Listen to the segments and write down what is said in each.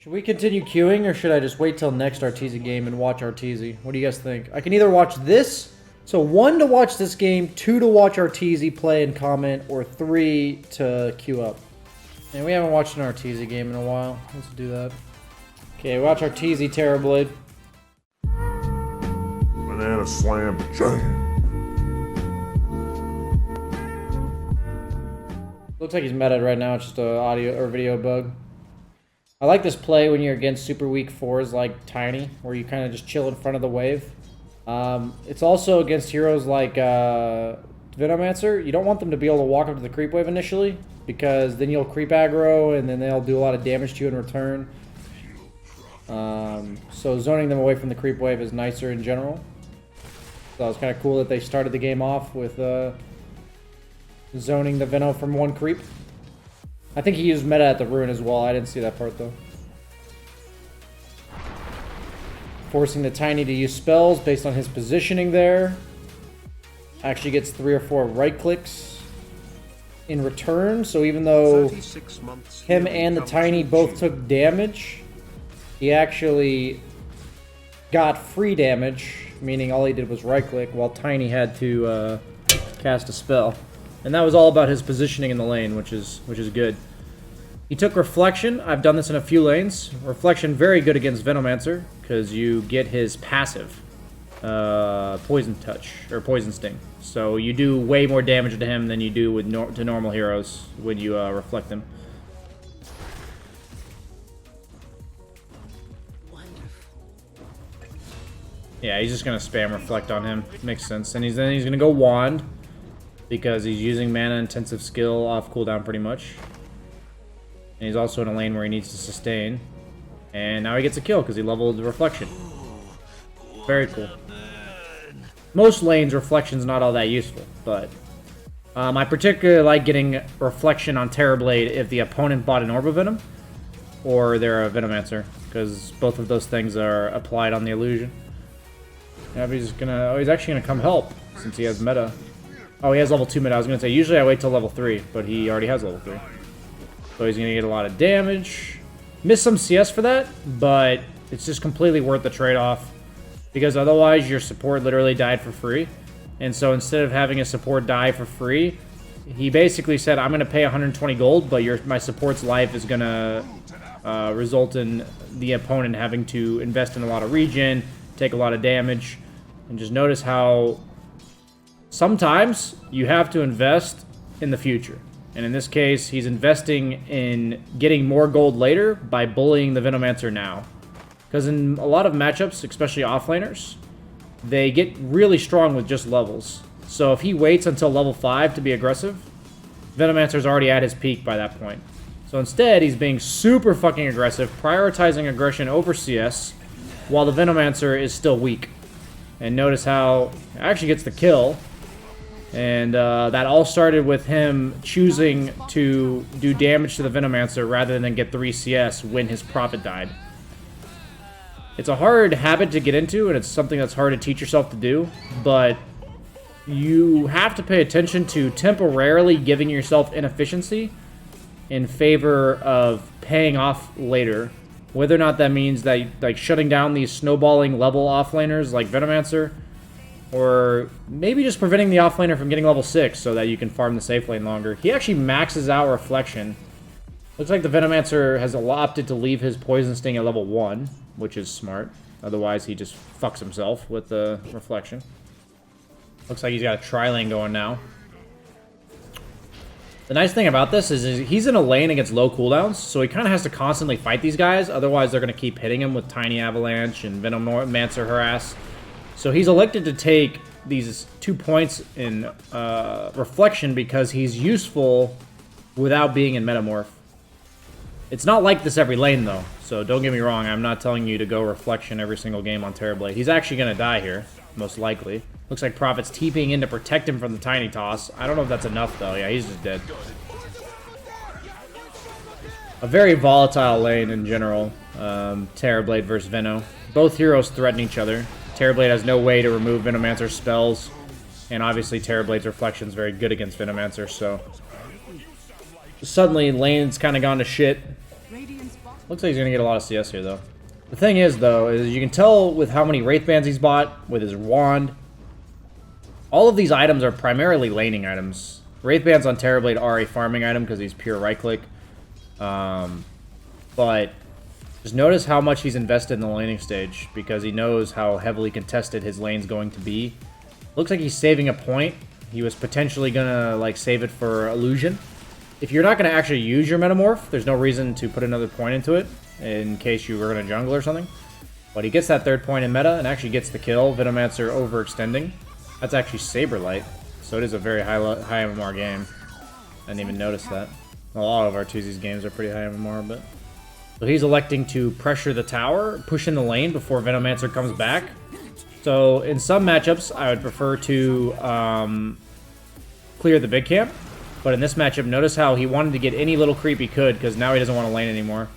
Should we continue queuing, or should I just wait till next Arteezy game and watch Arteezy? What do you guys think? I can either watch this, so 1 to watch this game, 2 to watch Arteezy play and comment, or 3 to queue up. And we haven't watched an Arteezy game in a while. Let's do that. Okay, watch Arteezy Terrorblade. Banana slam jam. Looks like he's meta right now. It's just a audio or video bug. I like this play when you're against super weak fours like Tiny, where you kind of just chill in front of the wave. It's also against heroes like Venomancer. You don't want them to be able to walk up to the creep wave initially, because then you'll creep aggro and then they'll do a lot of damage to you in return. So zoning them away from the creep wave is nicer in general. So it was kind of cool that they started the game off with zoning the Veno from 1 creep. I think he used meta at the Ruin as well. I didn't see that part though. Forcing the Tiny to use spells based on his positioning there. Actually gets 3 or 4 right clicks in return. So even though him and the Tiny both took damage, he actually got free damage, meaning all he did was right click, while Tiny had to cast a spell. And that was all about his positioning in the lane, which is good. He took Reflection. I've done this in a few lanes. Reflection, very good against Venomancer, because you get his passive. Poison Touch, or Poison Sting. So you do way more damage to him than you do with to normal heroes when you reflect them. Yeah, he's just going to spam Reflect on him. Makes sense. And then he's going to go Wand, because he's using mana-intensive skill off cooldown pretty much. And he's also in a lane where he needs to sustain. And now he gets a kill because he leveled the Reflection. Very cool. Most lanes, Reflection's not all that useful, but I particularly like getting Reflection on Terrorblade if the opponent bought an Orb of Venom, or they're a Venomancer, because both of those things are applied on the illusion. Yeah, but he's actually gonna come help since he has meta. Oh, he has level 2 meta. I was gonna say, usually I wait till level 3, but he already has level 3. So he's gonna get a lot of damage. Miss some CS for that, but it's just completely worth the trade-off, because otherwise your support literally died for free. And so instead of having a support die for free, he basically said, I'm gonna pay 120 gold, but my support's life is gonna result in the opponent having to invest in a lot of regen, take a lot of damage, and just notice how sometimes you have to invest in the future. And in this case, he's investing in getting more gold later by bullying the Venomancer now. Because in a lot of matchups, especially offlaners, they get really strong with just levels. So if he waits until level 5 to be aggressive, Venomancer's already at his peak by that point. So instead, he's being super fucking aggressive, prioritizing aggression over CS, while the Venomancer is still weak. And notice how he actually gets the kill. And that all started with him choosing to do damage to the Venomancer rather than get 3 CS when his Prophet died. It's a hard habit to get into, and it's something that's hard to teach yourself to do, but you have to pay attention to temporarily giving yourself inefficiency in favor of paying off later. Whether or not that means that, like, shutting down these snowballing level offlaners like Venomancer, or maybe just preventing the offlaner from getting level 6 so that you can farm the safe lane longer. He actually maxes out Reflection. Looks like the Venomancer has opted to leave his Poison Sting at level 1, which is smart. Otherwise, he just fucks himself with the Reflection. Looks like he's got a tri-lane going now. The nice thing about this is he's in a lane against low cooldowns, so he kind of has to constantly fight these guys. Otherwise, they're going to keep hitting him with Tiny Avalanche and Venomancer Harass. So he's elected to take these 2 points in Reflection because he's useful without being in Metamorph. It's not like this every lane, though, so don't get me wrong. I'm not telling you to go Reflection every single game on Terrorblade. He's actually going to die here, most likely. Looks like Prophet's TPing in to protect him from the Tiny Toss. I don't know if that's enough, though. Yeah, he's just dead. A very volatile lane in general. Terrorblade versus Veno. Both heroes threaten each other. Terrorblade has no way to remove Venomancer's spells, and obviously Terrorblade's Reflection is very good against Venomancer, so suddenly lane's kind of gone to shit. Looks like he's gonna get a lot of CS here, though. The thing is, though, is you can tell with how many Wraith Bands he's bought, with his wand. All of these items are primarily laning items. Wraith Bands on Terrorblade are a farming item because he's pure right-click. But just notice how much he's invested in the laning stage because he knows how heavily contested his lane's going to be. Looks like he's saving a point. He was potentially gonna like save it for illusion. If you're not gonna actually use your metamorph, there's no reason to put another point into it in case you were gonna jungle or something. But he gets that third point in meta and actually gets the kill. Venomancer overextending. That's actually Saberlight, so it is a very high MMR game. I didn't even notice that. A lot of Arteezy's games are pretty high MMR, but... So he's electing to pressure the tower, push in the lane before Venomancer comes back. So in some matchups, I would prefer to clear the big camp. But in this matchup, notice how he wanted to get any little creep he could, because now he doesn't want to lane anymore.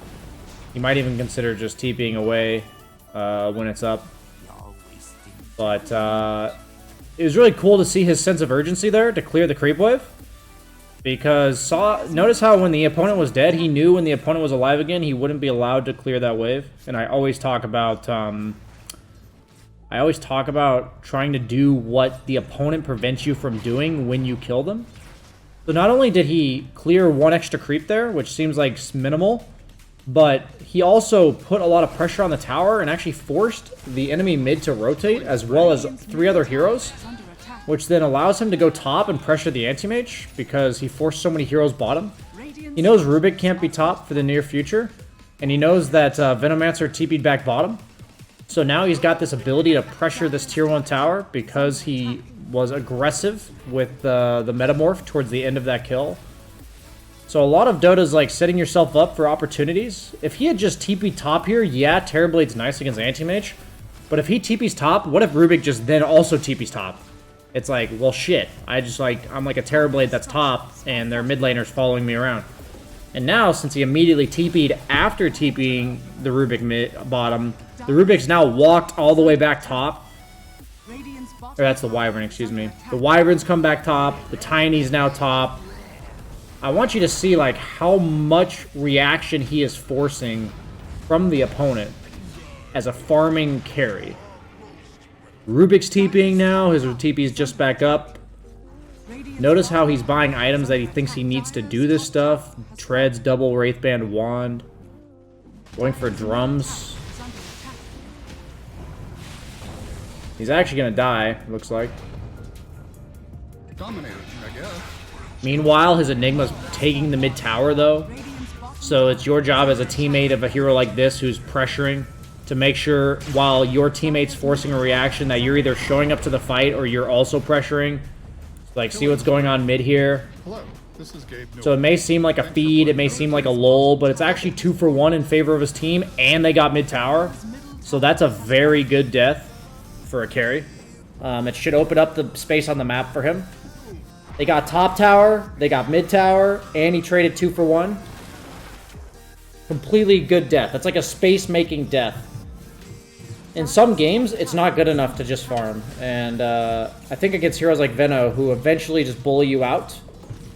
He might even consider just TPing away when it's up. But it was really cool to see his sense of urgency there to clear the creep wave. Because notice how when the opponent was dead, he knew when the opponent was alive again, he wouldn't be allowed to clear that wave. And I always talk about trying to do what the opponent prevents you from doing when you kill them. So not only did he clear one extra creep there, which seems like minimal, but he also put a lot of pressure on the tower and actually forced the enemy mid to rotate, as well as 3 other heroes, which then allows him to go top and pressure the anti-mage because he forced so many heroes bottom. He knows Rubik can't be top for the near future, and he knows that Venomancer TP'd back bottom. So now he's got this ability to pressure this tier 1 tower because he was aggressive with the metamorph towards the end of that kill. So a lot of Dota's like setting yourself up for opportunities. If he had just TP'd top here, yeah, Terrorblade's nice against anti-mage. But if he TP's top, what if Rubik just then also TP's top? It's like, well, shit. I'm like a Terrorblade that's top, and their mid laner's following me around. And now, since he immediately TP'd after TPing the Rubik bottom, the Rubik's now walked all the way back top. Or that's the Wyvern, excuse me. The Wyvern's come back top. The Tiny's now top. I want you to see, like, how much reaction he is forcing from the opponent as a farming carry. Rubik's TPing now. His TP is just back up. Notice how he's buying items that he thinks he needs to do this stuff. Treads, double Wraithband, wand. Going for drums. He's actually going to die, looks like. Dominator, I guess. Meanwhile, his Enigma's taking the mid tower, though. So it's your job as a teammate of a hero like this who's pressuring to make sure while your teammate's forcing a reaction that you're either showing up to the fight or you're also pressuring. Like, see what's going on mid here. Hello, this is Gabe. So it may seem like a feed, it may seem like a lull, but it's actually 2 for 1 in favor of his team, and they got mid tower. So that's a very good death for a carry. It should open up the space on the map for him. They got top tower, they got mid tower, and he traded 2 for 1. Completely good death. That's like a space-making death. In some games, it's not good enough to just farm. And I think against heroes like Veno, who eventually just bully you out,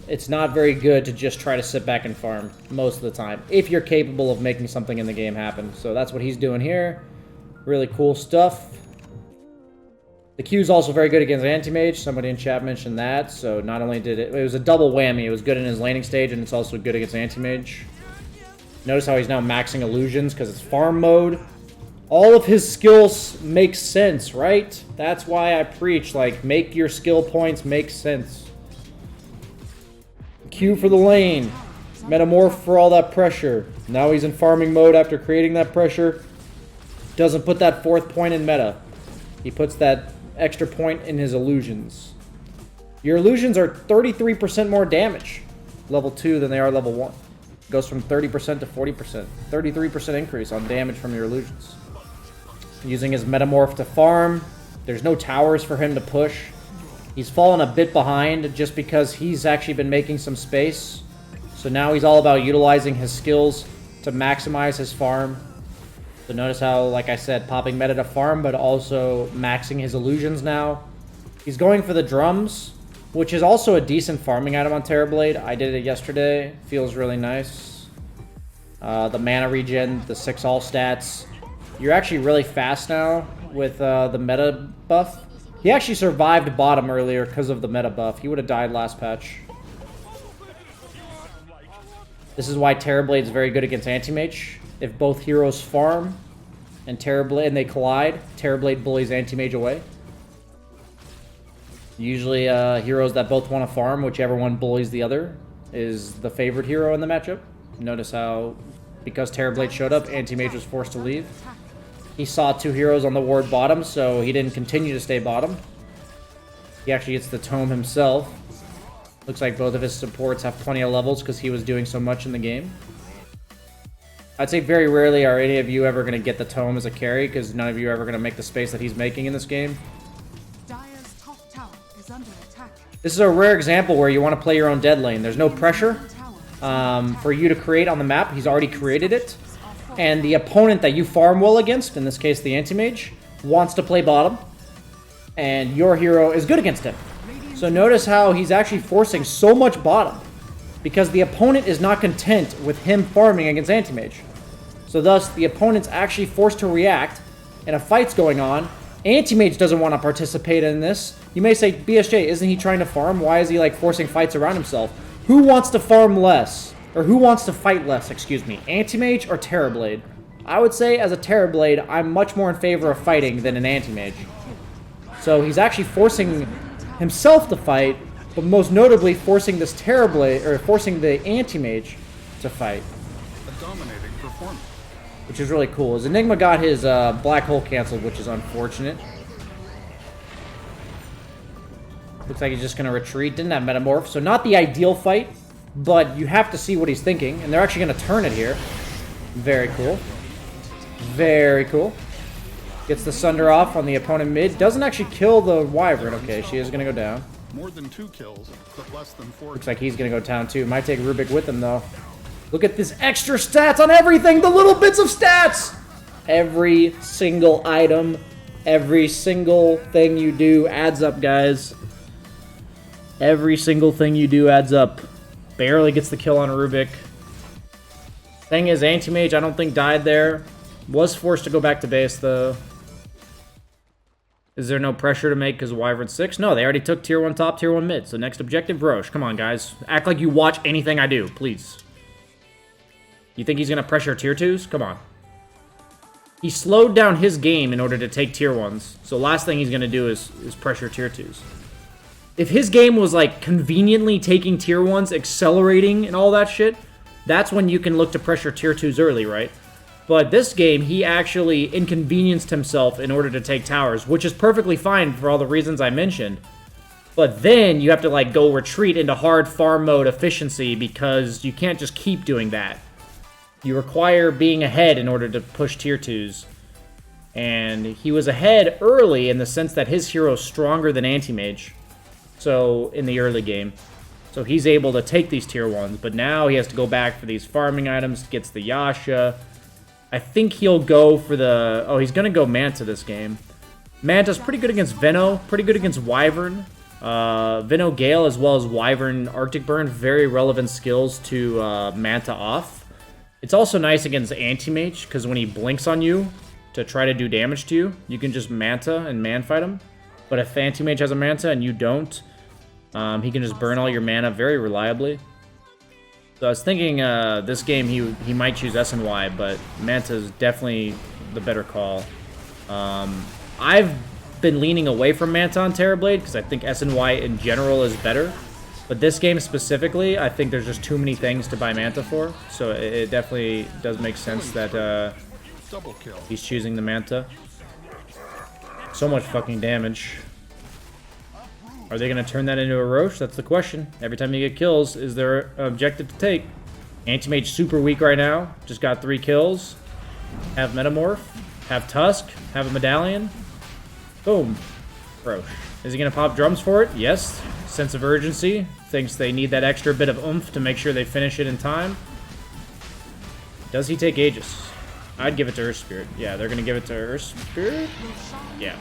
it's not very good to just try to sit back and farm most of the time, if you're capable of making something in the game happen. So that's what he's doing here. Really cool stuff. The Q's also very good against anti-mage. Somebody in chat mentioned that. So not only did it was a double whammy. It was good in his laning stage, and it's also good against anti-mage. Notice how he's now maxing illusions because it's farm mode. All of his skills make sense, right? That's why I preach, like, make your skill points make sense. Q for the lane. Metamorph for all that pressure. Now he's in farming mode after creating that pressure. Doesn't put that 4th point in meta. He puts that extra point in his illusions. Your illusions are 33% more damage level 2 than they are level 1. Goes from 30% to 40%. 33% increase on damage from your illusions. Using his metamorph to farm. There's no towers for him to push. He's fallen a bit behind just because he's actually been making some space. So now he's all about utilizing his skills to maximize his farm. So notice how, like I said, popping meta to farm, but also maxing his illusions now. He's going for the drums, which is also a decent farming item on Terrorblade. I did it yesterday. Feels really nice. The mana regen, the 6 all stats. You're actually really fast now with the meta buff. He actually survived bottom earlier because of the meta buff. He would have died last patch. This is why Terrorblade is very good against Anti-Mage. If both heroes farm and Terrorblade and they collide, Terrorblade bullies Anti-Mage away. Usually heroes that both want to farm, whichever one bullies the other, is the favorite hero in the matchup. Notice how, because Terrorblade showed up, Anti-Mage was forced to leave. He saw 2 heroes on the ward bottom, so he didn't continue to stay bottom. He actually gets the tome himself. Looks like both of his supports have plenty of levels because he was doing so much in the game. I'd say very rarely are any of you ever going to get the tome as a carry, because none of you are ever going to make the space that he's making in this game. Dire's top tower is under attack. This is a rare example where you want to play your own dead lane. There's no pressure for you to create on the map. He's already created it. And the opponent that you farm well against, in this case the Anti-Mage, wants to play bottom. And your hero is good against him. So notice how he's actually forcing so much bottom. Because the opponent is not content with him farming against Anti-Mage. So thus, the opponent's actually forced to react, and a fight's going on. Anti-Mage doesn't want to participate in this. You may say, BSJ, isn't he trying to farm? Why is he like forcing fights around himself? Who wants to farm less? Or who wants to fight less, excuse me? Anti-Mage or Terrorblade? I would say, as a Terrorblade, I'm much more in favor of fighting than an Anti-Mage. So he's actually forcing himself to fight, but most notably forcing this Terrorblade, or forcing the Anti-Mage to fight. A dominating performance. Which is really cool. His Enigma got his black hole canceled, which is unfortunate. Looks like he's just going to retreat. Didn't have Metamorph, so not the ideal fight, but you have to see what he's thinking, and they're actually going to turn it here. Very cool. Very cool. Gets the Sunder off on the opponent mid. Doesn't actually kill the Wyvern. Okay, she is going to go down. More than 2 kills, but less than 4. Looks like he's going to go down too. Might take Rubik with him, though. Look at this extra stats on everything. The little bits of stats. Every single item, every single thing you do adds up, guys. Every single thing you do adds up. Barely gets the kill on Rubik. Thing is, Anti-Mage, I don't think died there. Was forced to go back to base, though. Is there no pressure to make because Wyvern 6? No, they already took tier 1 top, tier 1 mid. So next objective, Roche. Come on, guys. Act like you watch anything I do, please. You think he's going to pressure tier 2s? Come on. He slowed down his game in order to take tier 1s. So last thing he's going to do is pressure tier 2s. If his game was, like, conveniently taking tier 1s, accelerating, and all that shit, that's when you can look to pressure tier 2s early, right? But this game, he actually inconvenienced himself in order to take towers, which is perfectly fine for all the reasons I mentioned. But then you have to, like, go retreat into hard farm mode efficiency because you can't just keep doing that. You require being ahead in order to push tier 2s. And he was ahead early in the sense that his hero's stronger than Anti-Mage. So, in the early game. So he's able to take these tier 1s, but now he has to go back for these farming items, gets the Yasha. I think he'll go for the... Oh, he's going to go Manta this game. Manta's pretty good against Veno, pretty good against Wyvern. Veno Gale as well as Wyvern Arctic Burn, very relevant skills to Manta off. It's also nice against Anti-Mage, because when he blinks on you to try to do damage to you, you can just Manta and man-fight him. But if Anti-Mage has a Manta and you don't, he can just burn all your mana very reliably. So I was thinking this game he might choose SNY, but Manta is definitely the better call. I've been leaning away from Manta on Terrorblade because I think SNY in general is better. But this game specifically, I think there's just too many things to buy Manta for. So it definitely does make sense that Double kill. he's choosing the Manta. So much fucking damage. Are they going to turn that into a Roche? That's the question. Every time you get kills, is there an objective to take? Anti-Mage super weak right now. Just got 3 kills. Have Metamorph. Have Tusk. Have a Medallion. Boom. Roche. Is he going to pop drums for it? Yes. Sense of urgency. Thinks they need that extra bit of oomph to make sure they finish it in time. Does he take Aegis? I'd give it to Earth Spirit. Yeah, they're going to give it to Earth Spirit? Yeah.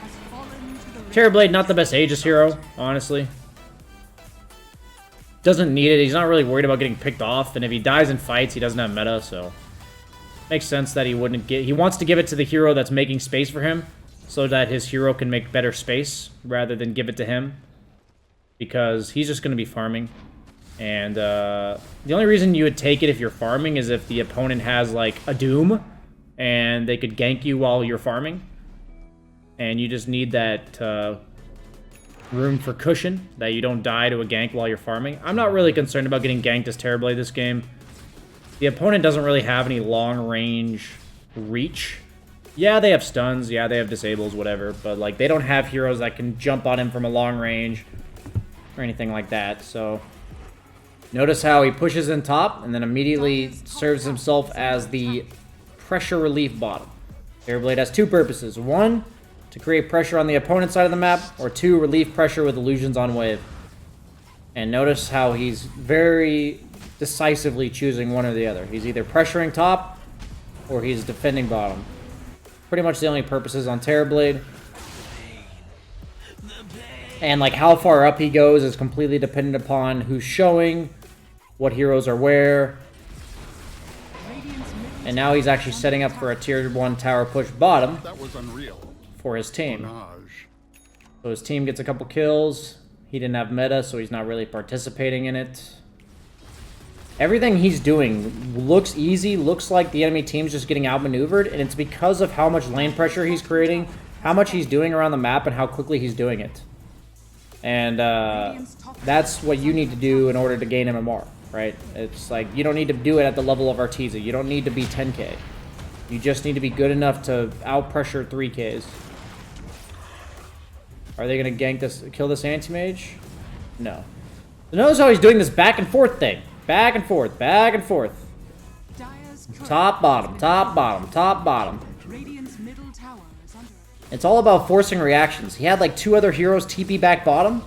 Terrorblade, not the best Aegis hero, honestly. Doesn't need it. He's not really worried about getting picked off, and if he dies in fights, he doesn't have meta, so... Makes sense that he wouldn't get... He wants to give it to the hero that's making space for him so that his hero can make better space rather than give it to him. Because he's just going to be farming. And the only reason you would take it if you're farming is if the opponent has, like, a Doom and they could gank you while you're farming. And you just need that room for cushion, that you don't die to a gank while you're farming. I'm not really concerned about getting ganked as Terrorblade this game. The opponent doesn't really have any long-range reach. Yeah, they have stuns, yeah, they have disables, whatever, but, like, they don't have heroes that can jump on him from a long range or anything like that, so... Notice how he pushes in top and then immediately serves himself as the pressure relief bottom. Terrorblade has two purposes. One, to create pressure on the opponent's side of the map, or two, relieve pressure with illusions on wave. And notice how he's very decisively choosing one or the other. He's either pressuring top, or he's defending bottom. Pretty much the only purposes on Terrorblade. And like how far up he goes is completely dependent upon who's showing, what heroes are where. And now he's actually setting up for a tier 1 tower push bottom. That was unreal. For his team. Carnage. So his team gets a couple kills. He didn't have meta, so he's not really participating in it. Everything he's doing looks easy, looks like the enemy team's just getting outmaneuvered, and it's because of how much lane pressure he's creating, how much he's doing around the map, and how quickly he's doing it. And that's what you need to do in order to gain MMR, right? It's like, you don't need to do it at the level of Arteezy. You don't need to be 10k. You just need to be good enough to out-pressure 3ks. Are they going to gank this, kill this anti-mage? No. So notice how he's doing this back and forth thing. Back and forth, back and forth. Top, bottom, top, bottom, top, bottom. It's all about forcing reactions. He had like 2 other heroes TP back bottom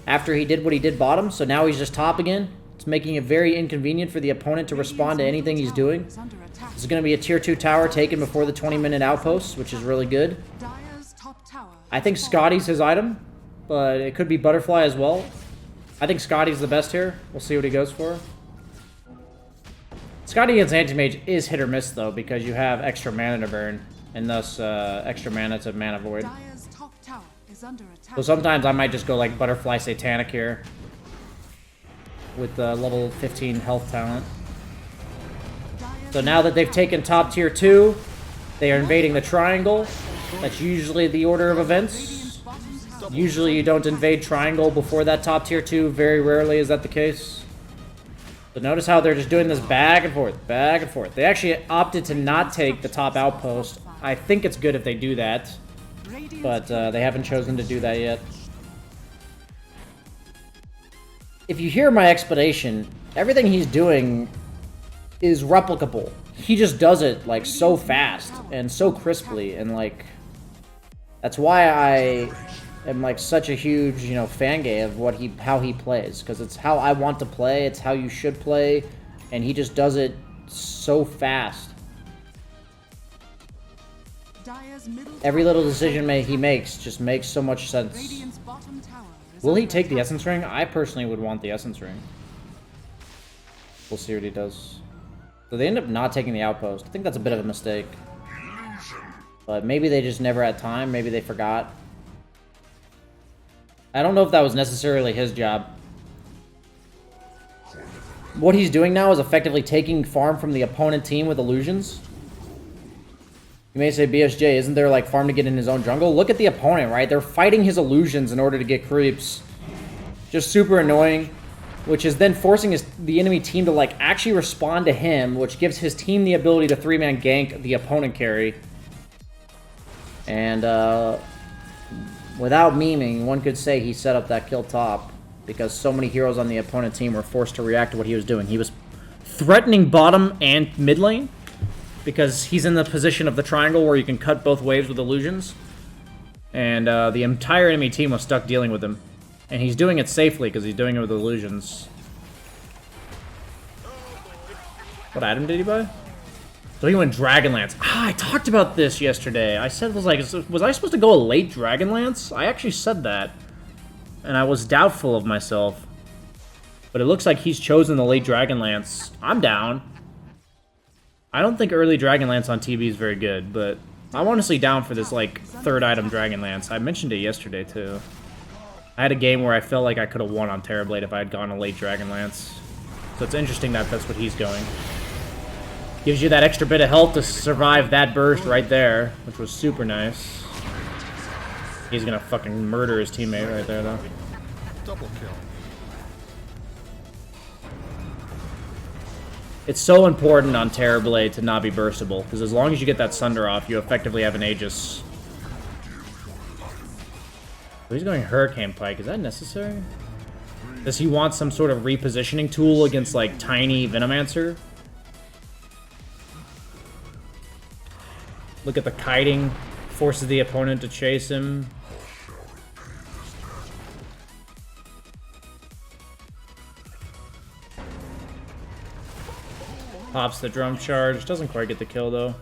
after he did what he did bottom, so now he's just top again. It's making it very inconvenient for the opponent to respond to anything he's doing. This is going to be a tier 2 tower taken before the 20-minute outpost, which is really good. I think Scotty's his item, but it could be Butterfly as well. I think Scotty's the best here. We'll see what he goes for. Scotty against Anti-Mage is hit or miss, though, because you have extra mana to burn, and thus extra mana to mana void. So sometimes I might just go like Butterfly Satanic here with the level 15 health talent. So now that they've taken top tier 2, they are invading the triangle. That's usually the order of events. Usually you don't invade triangle before that top tier 2. Very rarely is that the case. But notice how they're just doing this back and forth, back and forth. They actually opted to not take the top outpost. I think it's good if they do that, but they haven't chosen to do that yet. If you hear my explanation, everything he's doing is replicable. He just does it like so fast and so crisply, and like that's why I am like such a huge, you know, fan gay of how he plays, because it's how I want to play, it's how you should play, and he just does it so fast. Every little decision he makes just makes so much sense. Will he take the Essence Ring? I personally would want the Essence Ring. We'll see what he does. So they end up not taking the outpost. I think that's a bit of a mistake. But maybe they just never had time. Maybe they forgot. I don't know if that was necessarily his job. What he's doing now is effectively taking farm from the opponent team with illusions. You may say, BSJ, isn't there like farm to get in his own jungle? Look at the opponent, right? They're fighting his illusions in order to get creeps. Just super annoying. Which is then forcing the enemy team to like actually respond to him, which gives his team the ability to 3-man gank the opponent carry. And without memeing, one could say he set up that kill top because so many heroes on the opponent team were forced to react to what he was doing. He was threatening bottom and mid lane because he's in the position of the triangle where you can cut both waves with illusions. And the entire enemy team was stuck dealing with him. And he's doing it safely because he's doing it with illusions. What item did he buy? So he went Dragonlance. Ah, I talked about this yesterday. I said, was I supposed to go a late Dragonlance? I actually said that. And I was doubtful of myself. But it looks like he's chosen the late Dragonlance. I'm down. I don't think early Dragonlance on TB is very good, but I'm honestly down for this, like, third item Dragonlance. I mentioned it yesterday, too. I had a game where I felt like I could have won on Terrorblade if I had gone a late Dragonlance. So it's interesting that that's what he's going. Gives you that extra bit of health to survive that burst right there, which was super nice. He's gonna fucking murder his teammate right there, though. Double kill. It's so important on Terrorblade to not be burstable, because as long as you get that Sunder off, you effectively have an Aegis. So he's going Hurricane Pike. Is that necessary? Does he want some sort of repositioning tool against, like, tiny Venomancer? Look at the kiting. Forces the opponent to chase him. Pops the drum charge. Doesn't quite get the kill, though.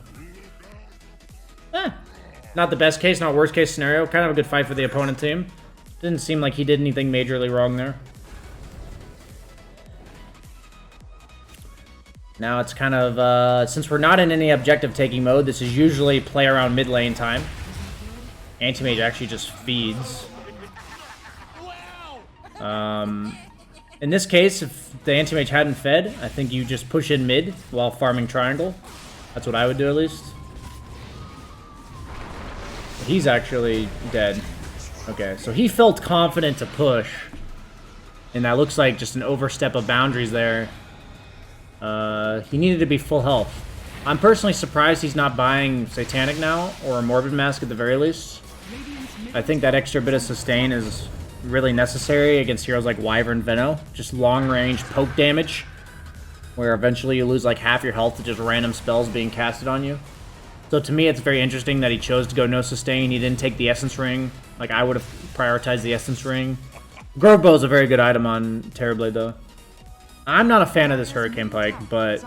Not the best case, not worst case scenario. Kind of a good fight for the opponent team. Didn't seem like he did anything majorly wrong there. Now it's kind of, since we're not in any objective taking mode, this is usually play around mid lane time. Anti-Mage actually just feeds. In this case, if the Anti-Mage hadn't fed, I think you just push in mid while farming triangle. That's what I would do at least. He's actually dead. Okay, so he felt confident to push. And that looks like just an overstep of boundaries there. He needed to be full health. I'm personally surprised he's not buying Satanic now, or a Morbid Mask at the very least. I think that extra bit of sustain is really necessary against heroes like Wyvern Veno. Just long-range poke damage, where eventually you lose like half your health to just random spells being casted on you. So to me, it's very interesting that he chose to go no sustain. He didn't take the Essence Ring. Like, I would have prioritized the Essence Ring. Grove Bow is a very good item on Terrorblade, though. I'm not a fan of this Hurricane Pike, but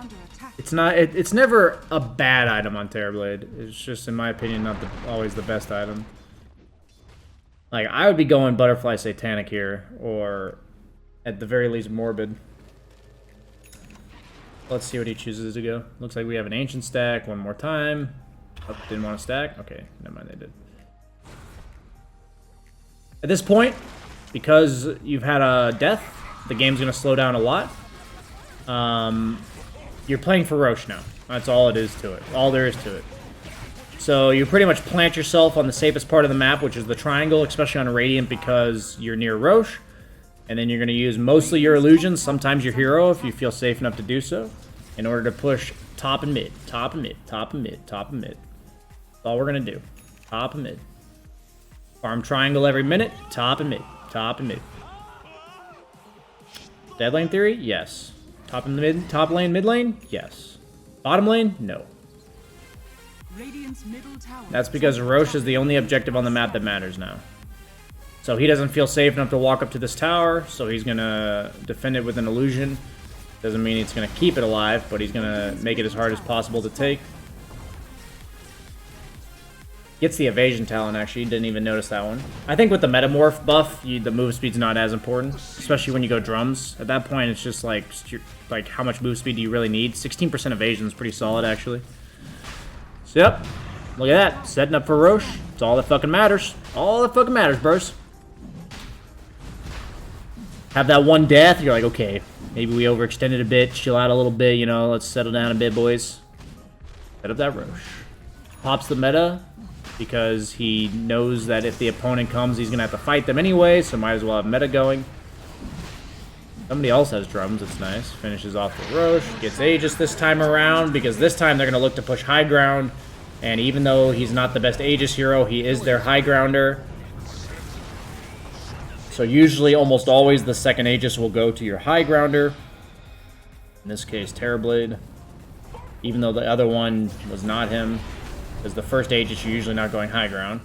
it's not. It's never a bad item on Terrorblade. It's just, in my opinion, not always the best item. Like, I would be going Butterfly Satanic here, or at the very least Morbid. Let's see what he chooses to go. Looks like we have an Ancient stack one more time. Oh, didn't want to stack? Okay, never mind, they did. At this point, because you've had a death, the game's going to slow down a lot. You're playing for Roche now. That's all it is to it. All there is to it. So you pretty much plant yourself on the safest part of the map, which is the triangle, especially on a Radiant because you're near Roche. And then you're going to use mostly your illusions, sometimes your hero if you feel safe enough to do so, in order to push top and mid, top and mid, top and mid, top and mid. That's all we're going to do. Top and mid. Farm triangle every minute, top and mid, top and mid. Dead lane theory? Yes. Top and mid, top lane, mid lane? Yes. Bottom lane? No. That's because Roche is the only objective on the map that matters now. So he doesn't feel safe enough to walk up to this tower, so he's going to defend it with an illusion. Doesn't mean he's going to keep it alive, but he's going to make it as hard as possible to take. Gets the evasion talent, actually. Didn't even notice that one. I think with the Metamorph buff, the move speed's not as important, especially when you go drums. At that point, it's just like how much move speed do you really need? 16% evasion is pretty solid, actually. So, yep. Look at that. Setting up for Roche. It's all that fucking matters. All that fucking matters, bros. Have that one death, you're like, okay, maybe we overextended a bit, chill out a little bit, you know, let's settle down a bit, boys. Set up that Roche. Pops the meta, because he knows that if the opponent comes, he's going to have to fight them anyway, so might as well have meta going. Somebody else has drums, it's nice. Finishes off with Roche, gets Aegis this time around, because this time they're going to look to push high ground, and even though he's not the best Aegis hero, he is their high grounder. So usually, almost always, the second Aegis will go to your high grounder. In this case, Terrorblade. Even though the other one was not him. Because the first Aegis, you're usually not going high ground.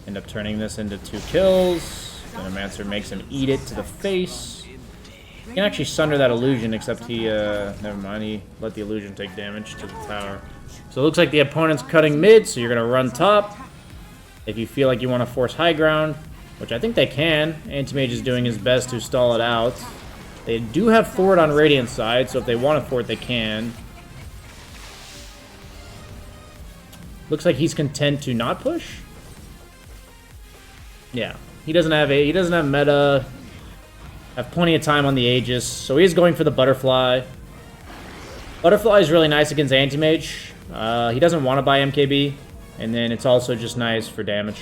End up turning this into 2 kills. Venomancer makes him eat it to the face. You can actually sunder that illusion, except he, never mind, he let the illusion take damage to the tower. So it looks like the opponent's cutting mid, so you're going to run top. If you feel like you want to force high ground, which I think they can. Anti-Mage is doing his best to stall it out. They do have forward on Radiant's side, so if they want to forward, they can. Looks like he's content to not push. Yeah, he doesn't have meta. Have plenty of time on the Aegis, so he is going for the butterfly. Butterfly is really nice against anti-mage. He doesn't want to buy MKB, and then it's also just nice for damage.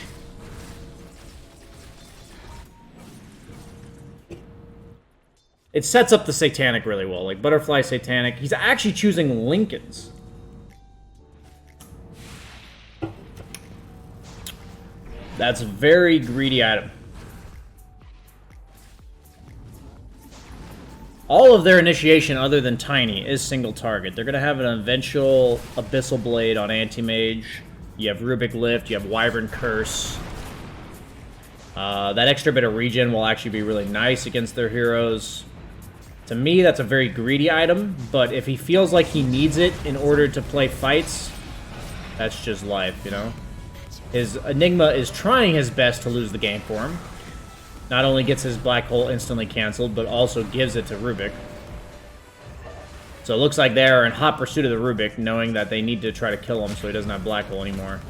It sets up the Satanic really well. Like, Butterfly, Satanic. He's actually choosing Lincolns. That's a very greedy item. All of their initiation, other than Tiny, is single target. They're going to have an eventual Abyssal Blade on Anti-Mage. You have Rubic Lift. You have Wyvern Curse. That extra bit of regen will actually be really nice against their heroes. To me, that's a very greedy item, but if he feels like he needs it in order to play fights, that's just life, you know? His Enigma is trying his best to lose the game for him. Not only gets his Black Hole instantly canceled, but also gives it to Rubic. So it looks like they are in hot pursuit of the Rubic, knowing that they need to try to kill him so he doesn't have Black Hole anymore.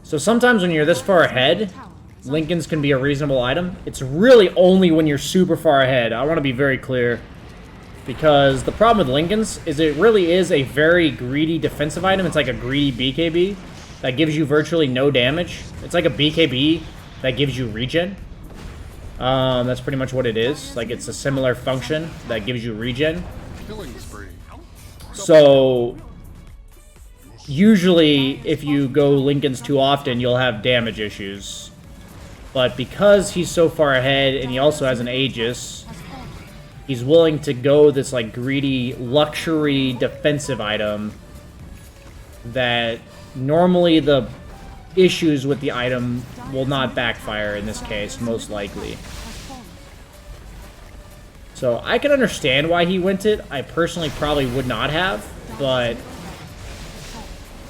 So sometimes when you're this far ahead, Lincolns can be a reasonable item. It's really only when you're super far ahead. I want to be very clear. Because the problem with Lincolns is it really is a very greedy defensive item. It's like a greedy BKB that gives you virtually no damage. It's like a BKB that gives you regen. That's pretty much what it is. Like, it's a similar function that gives you regen. Killing spree. So usually, if you go Lincolns too often, you'll have damage issues. But because he's so far ahead, and he also has an Aegis, he's willing to go this, like, greedy, luxury defensive item that normally the issues with the item will not backfire in this case, most likely. So I can understand why he went it. I personally probably would not have, but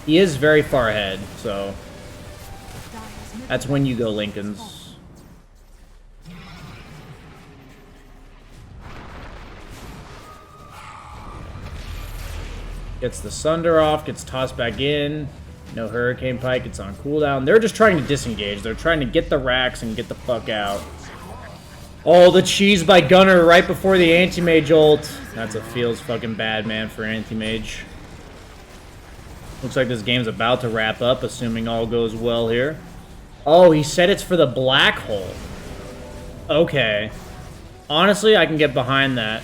he is very far ahead, so that's when you go Lincolns. Gets the Sunder off, gets tossed back in. No Hurricane Pike, it's on cooldown. They're just trying to disengage. They're trying to get the racks and get the fuck out. Oh, the cheese by Gunner right before the Anti-Mage ult. That's a feels fucking bad, man, for Anti-Mage. Looks like this game's about to wrap up, assuming all goes well here. Oh, he said it's for the Black Hole. Okay. Honestly, I can get behind that.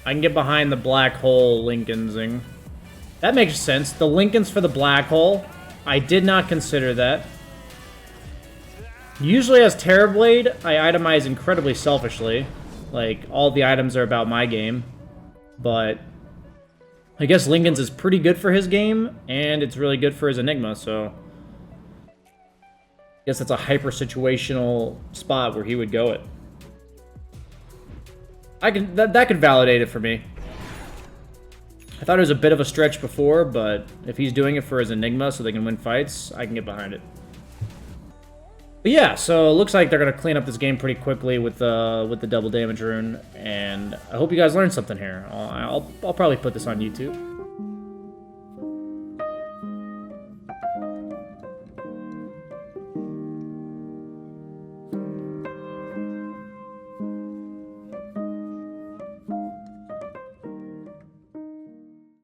I can get behind the Black Hole Lincolnsing. That makes sense. The Lincolns for the Black Hole. I did not consider that. Usually as Terrorblade, I itemize incredibly selfishly. Like, all the items are about my game. But I guess Lincolns is pretty good for his game, and it's really good for his Enigma, so I guess that's a hyper-situational spot where he would go it. That could validate it for me. I thought it was a bit of a stretch before, but if he's doing it for his Enigma so they can win fights, I can get behind it. But yeah, so it looks like they're going to clean up this game pretty quickly with the double damage rune, and I hope you guys learned something here. I'll probably put this on YouTube.